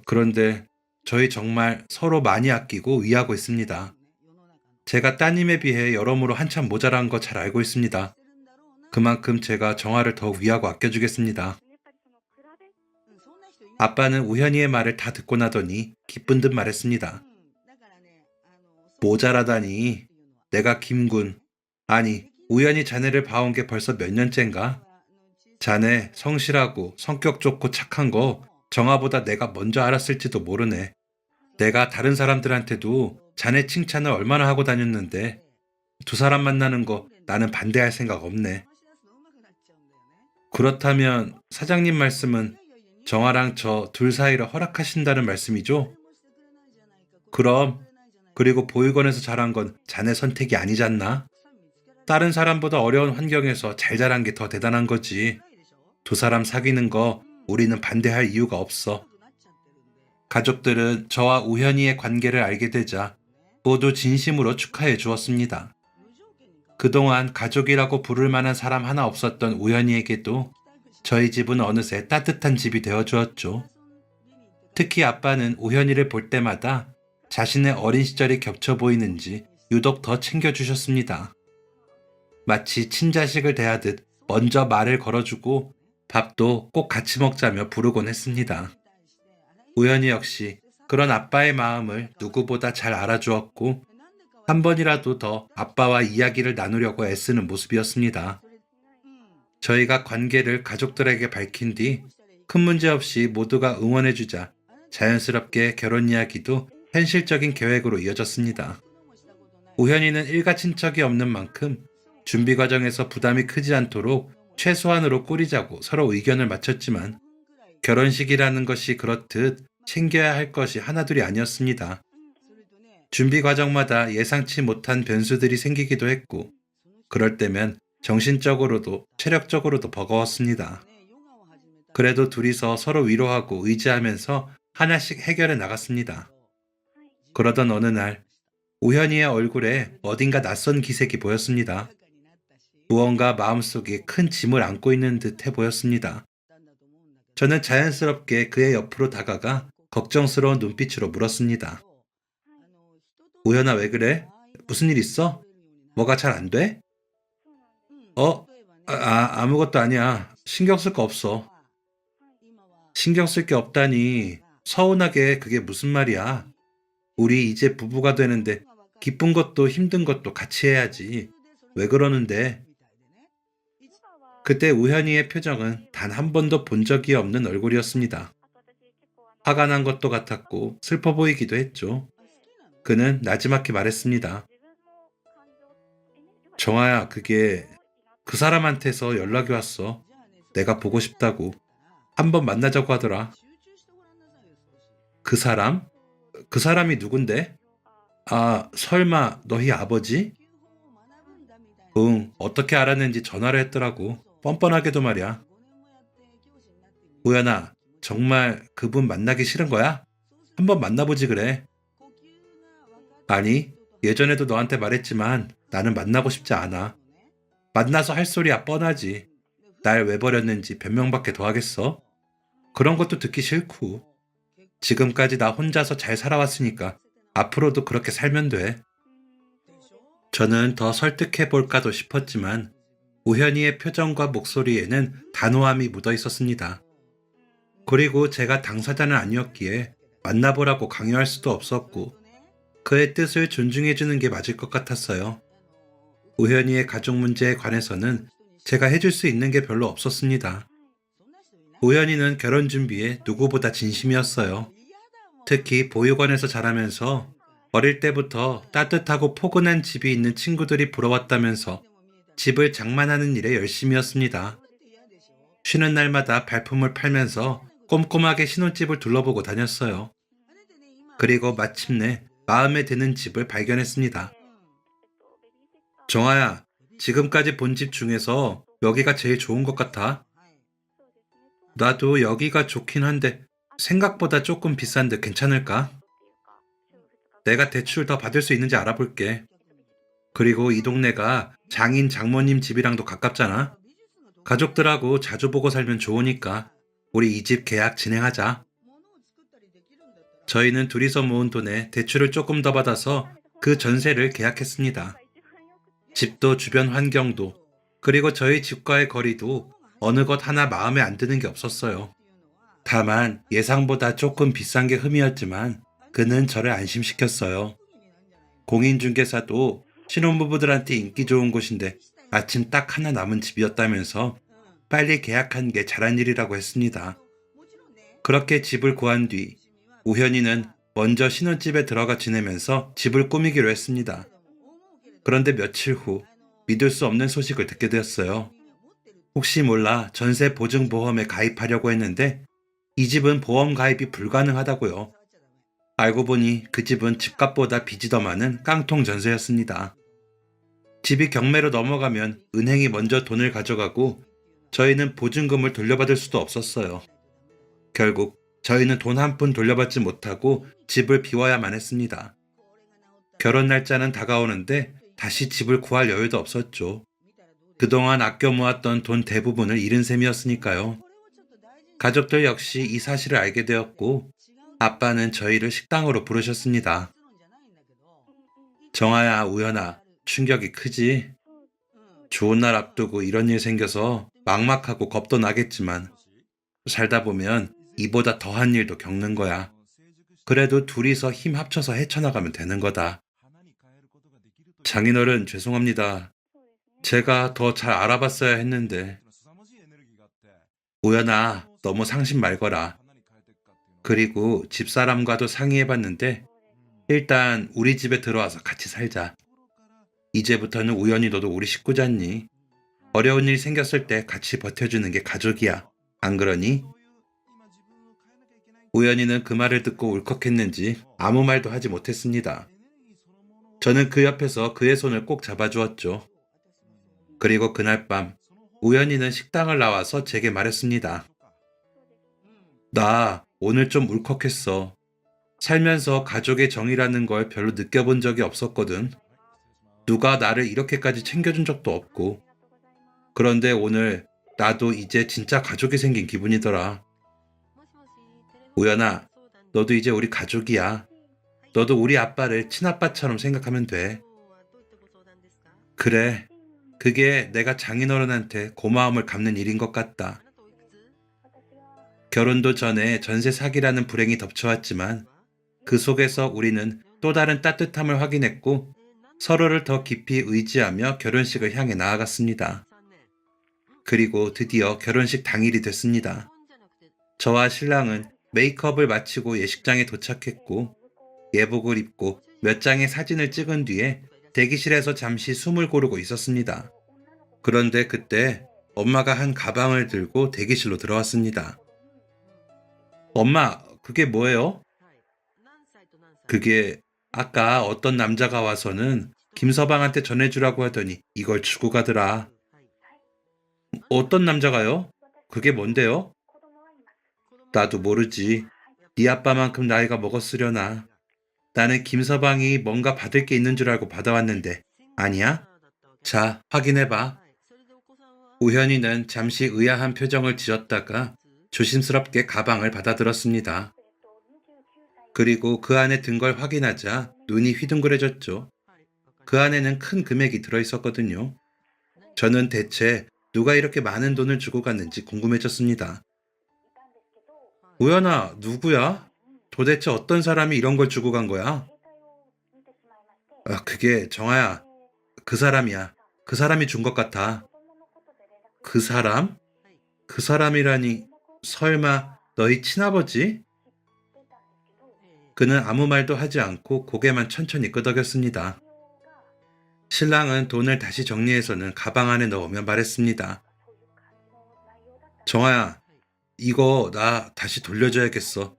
그런데 저희 정말 서로 많이 아끼고 위하고 있습니다. 제가 따님에 비해 여러모로 한참 모자란 거 잘 알고 있습니다. 그만큼 제가 정아를 더욱 위하고 아껴주겠습니다. 아빠는 우현이의 말을 다 듣고 나더니 기쁜 듯 말했습니다. 모자라다니. 내가 김군, 아니 우현이 자네를 봐온 게 벌써 몇 년째인가? 자네 성실하고 성격 좋고 착한 거 정아보다 내가 먼저 알았을지도 모르네. 내가 다른 사람들한테도 자네 칭찬을 얼마나 하고 다녔는데 두 사람 만나는 거 나는 반대할 생각 없네. 그렇다면 사장님 말씀은 정아랑 저 둘 사이를 허락하신다는 말씀이죠? 그럼, 그리고 보육원에서 자란 건 자네 선택이 아니잖나? 다른 사람보다 어려운 환경에서 잘 자란 게 더 대단한 거지. 두 사람 사귀는 거 우리는 반대할 이유가 없어. 가족들은 저와 우현이의 관계를 알게 되자 모두 진심으로 축하해 주었습니다. 그동안 가족이라고 부를 만한 사람 하나 없었던 우현이에게도 저희 집은 어느새 따뜻한 집이 되어 주었죠. 특히 아빠는 우현이를 볼 때마다 자신의 어린 시절이 겹쳐 보이는지 유독 더 챙겨주셨습니다. 마치 친자식을 대하듯 먼저 말을 걸어주고 밥도 꼭 같이 먹자며 부르곤 했습니다. 우현이 역시 그런 아빠의 마음을 누구보다 잘 알아주었고 한 번이라도 더 아빠와 이야기를 나누려고 애쓰는 모습이었습니다. 저희가 관계를 가족들에게 밝힌 뒤 큰 문제 없이 모두가 응원해주자 자연스럽게 결혼 이야기도 현실적인 계획으로 이어졌습니다. 우현이는 일가 친척이 없는 만큼 준비 과정에서 부담이 크지 않도록 최소한으로 꾸리자고 서로 의견을 맞췄지만 결혼식이라는 것이 그렇듯 챙겨야 할 것이 하나둘이 아니었습니다. 준비 과정마다 예상치 못한 변수들이 생기기도 했고 그럴 때면 정신적으로도 체력적으로도 버거웠습니다. 그래도 둘이서 서로 위로하고 의지하면서 하나씩 해결해 나갔습니다. 그러던 어느 날 우현이의 얼굴에 어딘가 낯선 기색이 보였습니다. 무언가 마음속에 큰 짐을 안고 있는 듯해 보였습니다. 저는 자연스럽게 그의 옆으로 다가가 걱정스러운 눈빛으로 물었습니다. 우현아, 왜 그래? 무슨 일 있어? 뭐가 잘 안 돼? 아무것도 아니야. 신경 쓸 거 없어. 신경 쓸 게 없다니. 서운하게 그게 무슨 말이야? 우리 이제 부부가 되는데 기쁜 것도 힘든 것도 같이 해야지. 왜 그러는데? 그때 우현이의 표정은 단 한 번도 본 적이 없는 얼굴이었습니다. 화가 난 것도 같았고 슬퍼 보이기도 했죠. 그는 나지막히 말했습니다. 정아야, 그게 그 사람한테서 연락이 왔어. 내가 보고 싶다고. 한번 만나자고 하더라. 그 사람? 그 사람이 누군데? 아, 설마 너희 아버지? 응, 어떻게 알았는지 전화를 했더라고. 뻔뻔하게도 말이야. 우연아, 정말 그분 만나기 싫은 거야? 한번 만나보지 그래. 아니, 예전에도 너한테 말했지만 나는 만나고 싶지 않아. 만나서 할 소리야 뻔하지. 날 왜 버렸는지 변명밖에 더 하겠어? 그런 것도 듣기 싫고. 지금까지 나 혼자서 잘 살아왔으니까 앞으로도 그렇게 살면 돼. 저는 더 설득해 볼까도 싶었지만 우현이의 표정과 목소리에는 단호함이 묻어 있었습니다. 그리고 제가 당사자는 아니었기에 만나보라고 강요할 수도 없었고 그의 뜻을 존중해주는 게 맞을 것 같았어요. 우현이의 가족 문제에 관해서는 제가 해줄 수 있는 게 별로 없었습니다. 우현이는 결혼 준비에 누구보다 진심이었어요. 특히 보육원에서 자라면서 어릴 때부터 따뜻하고 포근한 집이 있는 친구들이 부러웠다면서 집을 장만하는 일에 열심이었습니다. 쉬는 날마다 발품을 팔면서 꼼꼼하게 신혼집을 둘러보고 다녔어요. 그리고 마침내 마음에 드는 집을 발견했습니다. 정아야, 지금까지 본 집 중에서 여기가 제일 좋은 것 같아. 나도 여기가 좋긴 한데 생각보다 조금 비싼데 괜찮을까? 내가 대출 더 받을 수 있는지 알아볼게. 그리고 이 동네가 장인 장모님 집이랑도 가깝잖아. 가족들하고 자주 보고 살면 좋으니까 우리 이 집 계약 진행하자. 저희는 둘이서 모은 돈에 대출을 조금 더 받아서 그 전세를 계약했습니다. 집도 주변 환경도 그리고 저희 집과의 거리도 어느 것 하나 마음에 안 드는 게 없었어요. 다만 예상보다 조금 비싼 게 흠이었지만 그는 저를 안심시켰어요. 공인중개사도 신혼부부들한테 인기 좋은 곳인데 마침 딱 하나 남은 집이었다면서 빨리 계약한 게 잘한 일이라고 했습니다. 그렇게 집을 구한 뒤 우현이는 먼저 신혼집에 들어가 지내면서 집을 꾸미기로 했습니다. 그런데 며칠 후 믿을 수 없는 소식을 듣게 되었어요. 혹시 몰라 전세 보증보험에 가입하려고 했는데 이 집은 보험 가입이 불가능하다고요. 알고 보니 그 집은 집값보다 빚이 더 많은 깡통 전세였습니다. 집이 경매로 넘어가면 은행이 먼저 돈을 가져가고 저희는 보증금을 돌려받을 수도 없었어요. 결국 저희는 돈 한 푼 돌려받지 못하고 집을 비워야만 했습니다. 결혼 날짜는 다가오는데 다시 집을 구할 여유도 없었죠. 그동안 아껴 모았던 돈 대부분을 잃은 셈이었으니까요. 가족들 역시 이 사실을 알게 되었고 아빠는 저희를 식당으로 부르셨습니다. 정아야, 우연아, 충격이 크지? 좋은 날 앞두고 이런 일 생겨서 막막하고 겁도 나겠지만 살다 보면 이보다 더한 일도 겪는 거야. 그래도 둘이서 힘 합쳐서 헤쳐나가면 되는 거다. 장인어른 죄송합니다. 제가 더 잘 알아봤어야 했는데. 우연아, 너무 상심 말거라. 그리고 집사람과도 상의해봤는데 일단 우리 집에 들어와서 같이 살자. 이제부터는 우연히 너도 우리 식구잖니. 어려운 일 생겼을 때 같이 버텨주는 게 가족이야. 안 그러니? 우연이는 그 말을 듣고 울컥했는지 아무 말도 하지 못했습니다. 저는 그 옆에서 그의 손을 꼭 잡아주었죠. 그리고 그날 밤 우연이는 식당을 나와서 제게 말했습니다. 나 오늘 좀 울컥했어. 살면서 가족의 정이라는 걸 별로 느껴본 적이 없었거든. 누가 나를 이렇게까지 챙겨준 적도 없고. 그런데 오늘 나도 이제 진짜 가족이 생긴 기분이더라. 우연아, 너도 이제 우리 가족이야. 너도 우리 아빠를 친아빠처럼 생각하면 돼. 그래, 그게 내가 장인어른한테 고마움을 갚는 일인 것 같다. 결혼도 전에 전세 사기라는 불행이 덮쳐왔지만 그 속에서 우리는 또 다른 따뜻함을 확인했고 서로를 더 깊이 의지하며 결혼식을 향해 나아갔습니다. 그리고 드디어 결혼식 당일이 됐습니다. 저와 신랑은 메이크업을 마치고 예식장에 도착했고 예복을 입고 몇 장의 사진을 찍은 뒤에 대기실에서 잠시 숨을 고르고 있었습니다. 그런데 그때 엄마가 한 가방을 들고 대기실로 들어왔습니다. 엄마, 그게 뭐예요? 그게 아까 어떤 남자가 와서는 김서방한테 전해주라고 하더니 이걸 주고 가더라. 어떤 남자가요? 그게 뭔데요? 나도 모르지. 네 아빠만큼 나이가 먹었으려나. 나는 김서방이 뭔가 받을 게 있는 줄 알고 받아왔는데 아니야? 자, 확인해봐. 우현이는 잠시 의아한 표정을 지었다가 조심스럽게 가방을 받아들었습니다. 그리고 그 안에 든 걸 확인하자 눈이 휘둥그레졌죠. 그 안에는 큰 금액이 들어있었거든요. 저는 대체 누가 이렇게 많은 돈을 주고 갔는지 궁금해졌습니다. 우연아, 누구야? 도대체 어떤 사람이 이런 걸 주고 간 거야? 그게 정아야, 그 사람이야. 그 사람이 준 것 같아. 그 사람? 그 사람이라니, 설마 너희 친아버지? 그는 아무 말도 하지 않고 고개만 천천히 끄덕였습니다. 신랑은 돈을 다시 정리해서는 가방 안에 넣으며 말했습니다. 정아야, 이거 나 다시 돌려줘야겠어.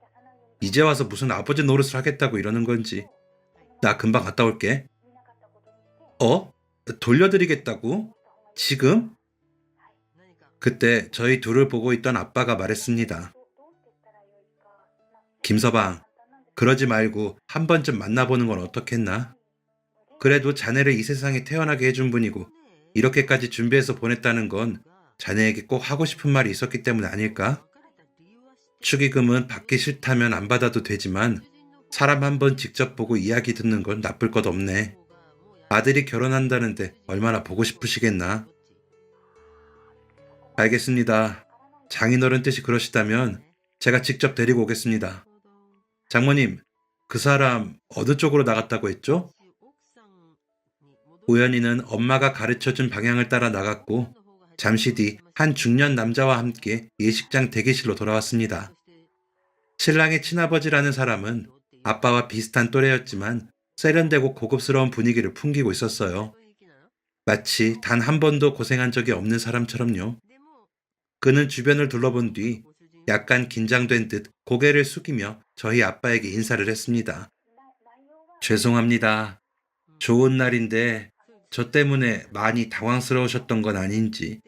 이제 와서 무슨 아버지 노릇을 하겠다고 이러는 건지. 나 금방 갔다 올게. 어? 돌려드리겠다고? 지금? 그때 저희 둘을 보고 있던 아빠가 말했습니다. 김서방, 그러지 말고 한 번쯤 만나보는 건 어떻겠나? 그래도 자네를 이 세상에 태어나게 해준 분이고 이렇게까지 준비해서 보냈다는 건 자네에게 꼭 하고 싶은 말이 있었기 때문 아닐까? 축의금은 받기 싫다면 안 받아도 되지만 사람 한 번 직접 보고 이야기 듣는 건 나쁠 것 없네. 아들이 결혼한다는데 얼마나 보고 싶으시겠나? 알겠습니다. 장인어른 뜻이 그러시다면 제가 직접 데리고 오겠습니다. 장모님, 그 사람 어느 쪽으로 나갔다고 했죠? 우연히는 엄마가 가르쳐준 방향을 따라 나갔고 잠시 뒤 한 중년 남자와 함께 예식장 대기실로 돌아왔습니다. 신랑의 친아버지라는 사람은 아빠와 비슷한 또래였지만 세련되고 고급스러운 분위기를 풍기고 있었어요. 마치 단 한 번도 고생한 적이 없는 사람처럼요. 그는 주변을 둘러본 뒤 약간 긴장된 듯 고개를 숙이며 저희 아빠에게 인사를 했습니다. 죄송합니다. 좋은 날인데 저 때문에 많이 당황스러우셨던 건 아닌지.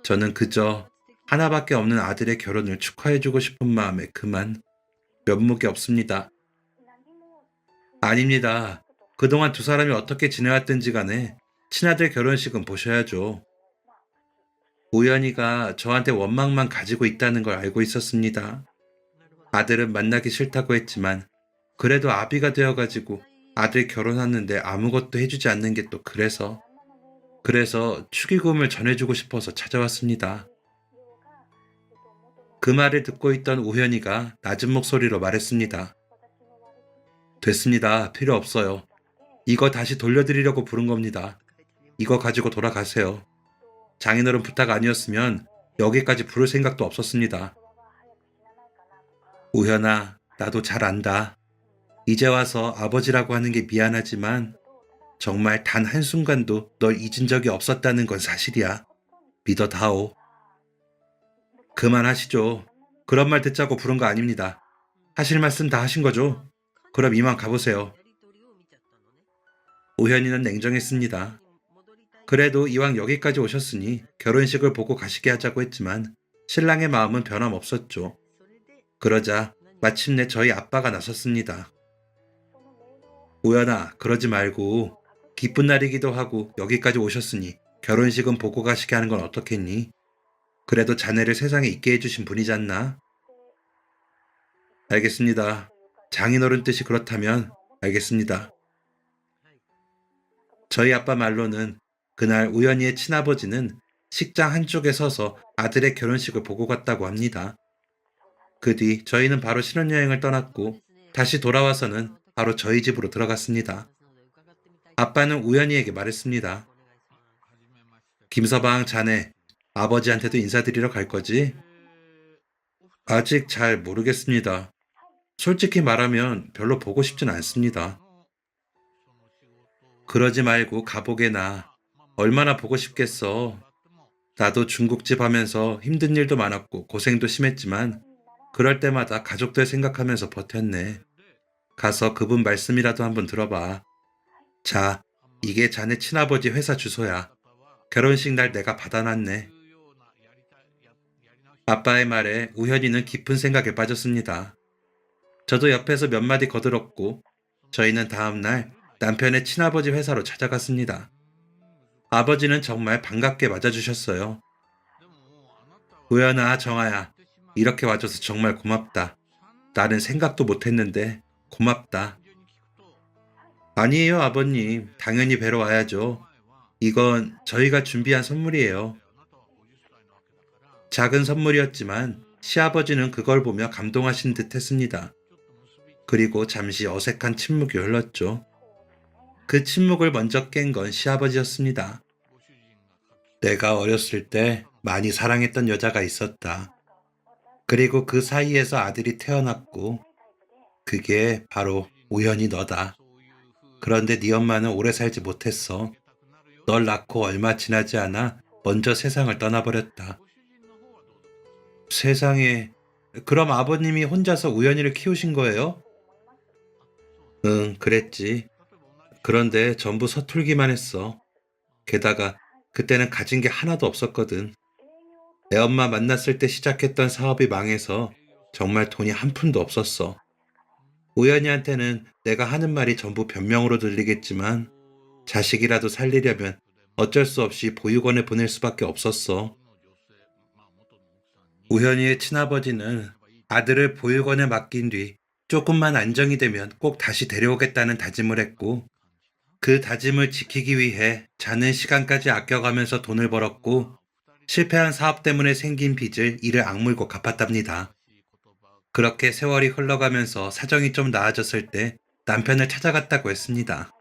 저는 그저 하나밖에 없는 아들의 결혼을 축하해주고 싶은 마음에 그만 면목이 없습니다. 아닙니다. 그동안 두 사람이 어떻게 지내왔든지 간에 친아들 결혼식은 보셔야죠. 우연이가 저한테 원망만 가지고 있다는 걸 알고 있었습니다. 아들은 만나기 싫다고 했지만 그래도 아비가 되어가지고 아들 결혼하는데 아무것도 해주지 않는 게 또 그래서 축의금을 전해주고 싶어서 찾아왔습니다. 그 말을 듣고 있던 우현이가 낮은 목소리로 말했습니다. 됐습니다. 필요 없어요. 이거 다시 돌려드리려고 부른 겁니다. 이거 가지고 돌아가세요. 장인어른 부탁 아니었으면 여기까지 부를 생각도 없었습니다. 우현아, 나도 잘 안다. 이제 와서 아버지라고 하는 게 미안하지만 정말 단 한순간도 널 잊은 적이 없었다는 건 사실이야. 믿어다오. 그만하시죠. 그런 말 듣자고 부른 거 아닙니다. 하실 말씀 다 하신 거죠? 그럼 이만 가보세요. 우현이는 냉정했습니다. 그래도 이왕 여기까지 오셨으니 결혼식을 보고 가시게 하자고 했지만 신랑의 마음은 변함없었죠. 그러자 마침내 저희 아빠가 나섰습니다. 우연아, 그러지 말고 기쁜 날이기도 하고 여기까지 오셨으니 결혼식은 보고 가시게 하는 건 어떻겠니? 그래도 자네를 세상에 있게 해주신 분이잖나? 알겠습니다. 장인어른 뜻이 그렇다면 알겠습니다. 저희 아빠 말로는 그날 우연히의 친아버지는 식장 한쪽에 서서 아들의 결혼식을 보고 갔다고 합니다. 그 뒤 저희는 바로 신혼여행을 떠났고 다시 돌아와서는 바로 저희 집으로 들어갔습니다. 아빠는 우연히에게 말했습니다. 김서방 자네, 아버지한테도 인사드리러 갈 거지? 아직 잘 모르겠습니다. 솔직히 말하면 별로 보고 싶진 않습니다. 그러지 말고 가보게나. 얼마나 보고 싶겠어. 나도 중국집 하면서 힘든 일도 많았고 고생도 심했지만 그럴 때마다 가족들 생각하면서 버텼네. 가서 그분 말씀이라도 한번 들어봐. 자, 이게 자네 친아버지 회사 주소야. 결혼식 날 내가 받아놨네. 아빠의 말에 우현이는 깊은 생각에 빠졌습니다. 저도 옆에서 몇 마디 거들었고 저희는 다음날 남편의 친아버지 회사로 찾아갔습니다. 아버지는 정말 반갑게 맞아주셨어요. 우연아, 정아야, 이렇게 와줘서 정말 고맙다. 나는 생각도 못했는데 고맙다. 아니에요, 아버님. 당연히 뵈러 와야죠. 이건 저희가 준비한 선물이에요. 작은 선물이었지만 시아버지는 그걸 보며 감동하신 듯 했습니다. 그리고 잠시 어색한 침묵이 흘렀죠. 그 침묵을 먼저 깬 건 시아버지였습니다. 내가 어렸을 때 많이 사랑했던 여자가 있었다. 그리고 그 사이에서 아들이 태어났고, 그게 바로 우연히 너다. 그런데 네 엄마는 오래 살지 못했어. 널 낳고 얼마 지나지 않아 먼저 세상을 떠나버렸다. 세상에, 그럼 아버님이 혼자서 우연히를 키우신 거예요? 응, 그랬지. 그런데 전부 서툴기만 했어. 게다가 그때는 가진 게 하나도 없었거든. 내 엄마 만났을 때 시작했던 사업이 망해서 정말 돈이 한 푼도 없었어. 우연이한테는 내가 하는 말이 전부 변명으로 들리겠지만 자식이라도 살리려면 어쩔 수 없이 보육원에 보낼 수밖에 없었어. 우현이의 친아버지는 아들을 보육원에 맡긴 뒤 조금만 안정이 되면 꼭 다시 데려오겠다는 다짐을 했고 그 다짐을 지키기 위해 자는 시간까지 아껴가면서 돈을 벌었고 실패한 사업 때문에 생긴 빚을 이를 악물고 갚았답니다. 그렇게 세월이 흘러가면서 사정이 좀 나아졌을 때 남편을 찾아갔다고 했습니다.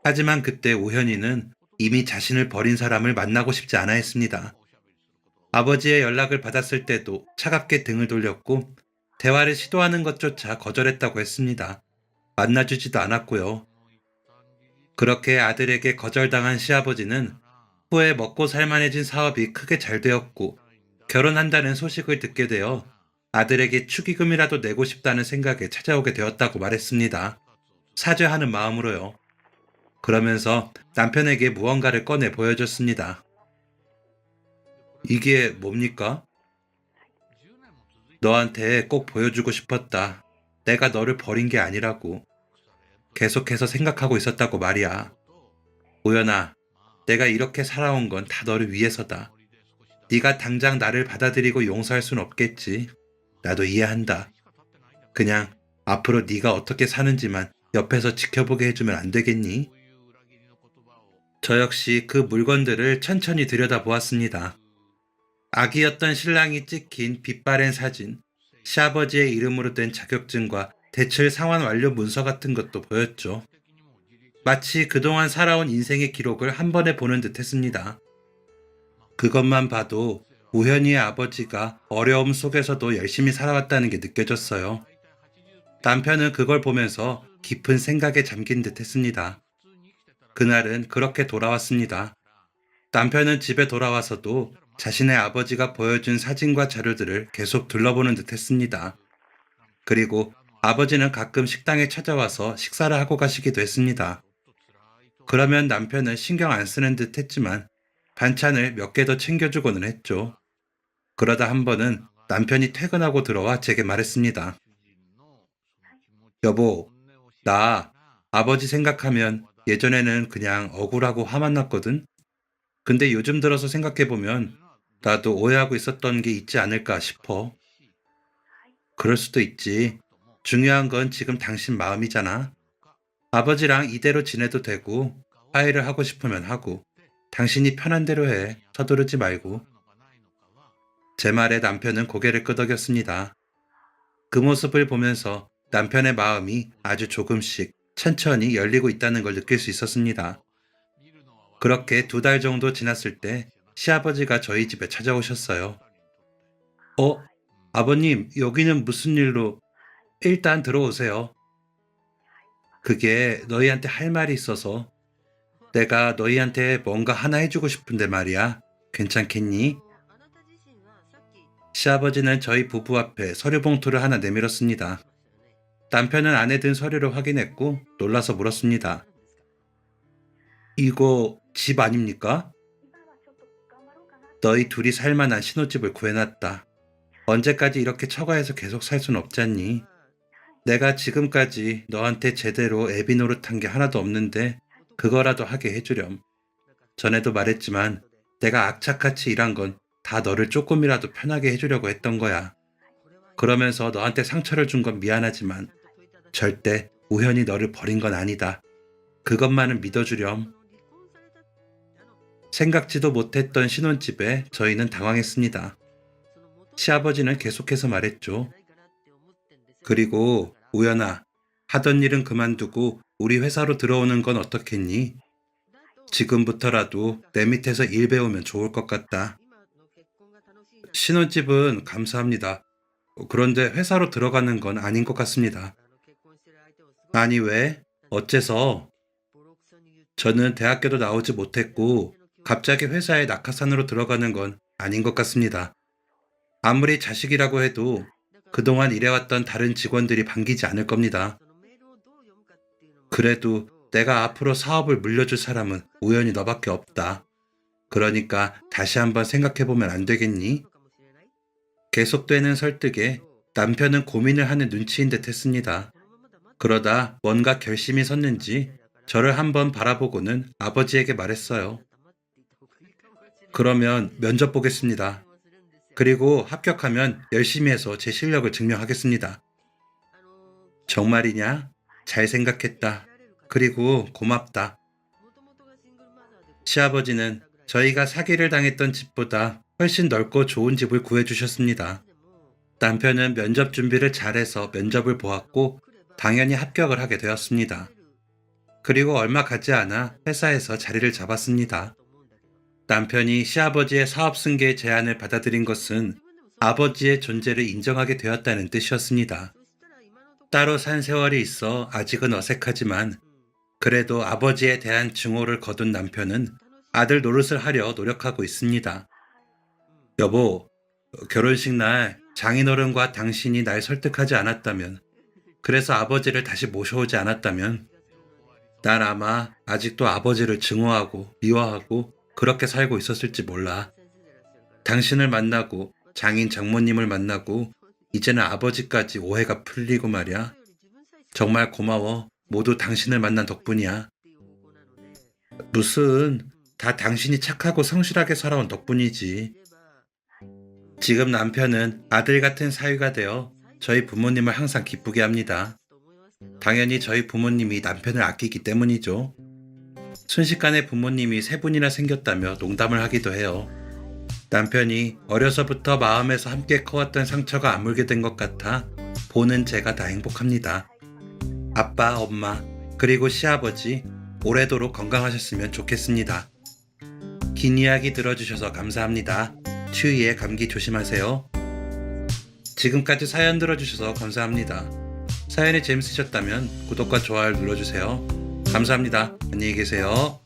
하지만 그때 우현이는 이미 자신을 버린 사람을 만나고 싶지 않아 했습니다. 아버지의 연락을 받았을 때도 차갑게 등을 돌렸고 대화를 시도하는 것조차 거절했다고 했습니다. 만나주지도 않았고요. 그렇게 아들에게 거절당한 시아버지는 후에 먹고 살만해진 사업이 크게 잘 되었고 결혼한다는 소식을 듣게 되어 아들에게 축의금이라도 내고 싶다는 생각에 찾아오게 되었다고 말했습니다. 사죄하는 마음으로요. 그러면서 남편에게 무언가를 꺼내 보여줬습니다. 이게 뭡니까? 너한테 꼭 보여주고 싶었다. 내가 너를 버린 게 아니라고. 계속해서 생각하고 있었다고 말이야. 우연아, 내가 이렇게 살아온 건 다 너를 위해서다. 네가 당장 나를 받아들이고 용서할 순 없겠지. 나도 이해한다. 그냥 앞으로 네가 어떻게 사는지만 옆에서 지켜보게 해주면 안 되겠니? 저 역시 그 물건들을 천천히 들여다보았습니다. 아기였던 신랑이 찍힌 빛바랜 사진, 시아버지의 이름으로 된 자격증과 대출 상환 완료 문서 같은 것도 보였죠. 마치 그동안 살아온 인생의 기록을 한 번에 보는 듯 했습니다. 그것만 봐도 우현이의 아버지가 어려움 속에서도 열심히 살아왔다는 게 느껴졌어요. 남편은 그걸 보면서 깊은 생각에 잠긴 듯 했습니다. 그날은 그렇게 돌아왔습니다. 남편은 집에 돌아와서도 자신의 아버지가 보여준 사진과 자료들을 계속 둘러보는 듯 했습니다. 그리고 아버지는 가끔 식당에 찾아와서 식사를 하고 가시기도 했습니다. 그러면 남편은 신경 안 쓰는 듯 했지만 반찬을 몇 개 더 챙겨주고는 했죠. 그러다 한 번은 남편이 퇴근하고 들어와 제게 말했습니다. 여보, 나 아버지 생각하면 예전에는 그냥 억울하고 화만 났거든? 근데 요즘 들어서 생각해보면 나도 오해하고 있었던 게 있지 않을까 싶어. 그럴 수도 있지. 중요한 건 지금 당신 마음이잖아. 아버지랑 이대로 지내도 되고, 화해를 하고 싶으면 하고, 당신이 편한 대로 해. 서두르지 말고. 제 말에 남편은 고개를 끄덕였습니다. 그 모습을 보면서 남편의 마음이 아주 조금씩 천천히 열리고 있다는 걸 느낄 수 있었습니다. 그렇게 2달 정도 지났을 때 시아버지가 저희 집에 찾아오셨어요. 어? 아버님, 여기는 무슨 일로? 일단 들어오세요. 그게 너희한테 할 말이 있어서 내가 너희한테 뭔가 하나 해주고 싶은데 말이야. 괜찮겠니? 시아버지는 저희 부부 앞에 서류 봉투를 하나 내밀었습니다. 남편은 안에 든 서류를 확인했고 놀라서 물었습니다. 이거 집 아닙니까? 너희 둘이 살만한 신혼집을 구해놨다. 언제까지 이렇게 처가해서 계속 살 순 없잖니. 내가 지금까지 너한테 제대로 애비 노릇한 게 하나도 없는데 그거라도 하게 해주렴. 전에도 말했지만 내가 악착같이 일한 건 다 너를 조금이라도 편하게 해주려고 했던 거야. 그러면서 너한테 상처를 준 건 미안하지만 절대 우연히 너를 버린 건 아니다. 그것만은 믿어주렴. 생각지도 못했던 신혼집에 저희는 당황했습니다. 시아버지는 계속해서 말했죠. 그리고 우연아, 하던 일은 그만두고 우리 회사로 들어오는 건 어떻겠니? 지금부터라도 내 밑에서 일 배우면 좋을 것 같다. 신혼집은 감사합니다. 그런데 회사로 들어가는 건 아닌 것 같습니다. 아니 왜? 어째서? 저는 대학교도 나오지 못했고 갑자기 회사에 낙하산으로 들어가는 건 아닌 것 같습니다. 아무리 자식이라고 해도 그동안 일해왔던 다른 직원들이 반기지 않을 겁니다. 그래도 내가 앞으로 사업을 물려줄 사람은 우연히 너밖에 없다. 그러니까 다시 한번 생각해보면 안 되겠니? 계속되는 설득에 남편은 고민을 하는 눈치인 듯 했습니다. 그러다 뭔가 결심이 섰는지 저를 한번 바라보고는 아버지에게 말했어요. 그러면 면접 보겠습니다. 그리고 합격하면 열심히 해서 제 실력을 증명하겠습니다. 정말이냐? 잘 생각했다. 그리고 고맙다. 시아버지는 저희가 사기를 당했던 집보다 훨씬 넓고 좋은 집을 구해주셨습니다. 남편은 면접 준비를 잘해서 면접을 보았고 당연히 합격을 하게 되었습니다. 그리고 얼마 가지 않아 회사에서 자리를 잡았습니다. 남편이 시아버지의 사업 승계 제안을 받아들인 것은 아버지의 존재를 인정하게 되었다는 뜻이었습니다. 따로 산 세월이 있어 아직은 어색하지만 그래도 아버지에 대한 증오를 거둔 남편은 아들 노릇을 하려 노력하고 있습니다. 여보, 결혼식 날 장인어른과 당신이 날 설득하지 않았다면, 그래서 아버지를 다시 모셔오지 않았다면, 난 아마 아직도 아버지를 증오하고 미워하고 그렇게 살고 있었을지 몰라. 당신을 만나고 장인 장모님을 만나고 이제는 아버지까지 오해가 풀리고 말이야. 정말 고마워. 모두 당신을 만난 덕분이야. 무슨, 다 당신이 착하고 성실하게 살아온 덕분이지. 지금 남편은 아들 같은 사위가 되어 저희 부모님을 항상 기쁘게 합니다. 당연히 저희 부모님이 남편을 아끼기 때문이죠. 순식간에 부모님이 세 분이나 생겼다며 농담을 하기도 해요. 남편이 어려서부터 마음에서 함께 커왔던 상처가 아물게 된 것 같아 보는 제가 다 행복합니다. 아빠, 엄마, 그리고 시아버지 오래도록 건강하셨으면 좋겠습니다. 긴 이야기 들어주셔서 감사합니다. 추위에 감기 조심하세요. 지금까지 사연 들어주셔서 감사합니다. 사연이 재밌으셨다면 구독과 좋아요를 눌러주세요. 감사합니다. 안녕히 계세요.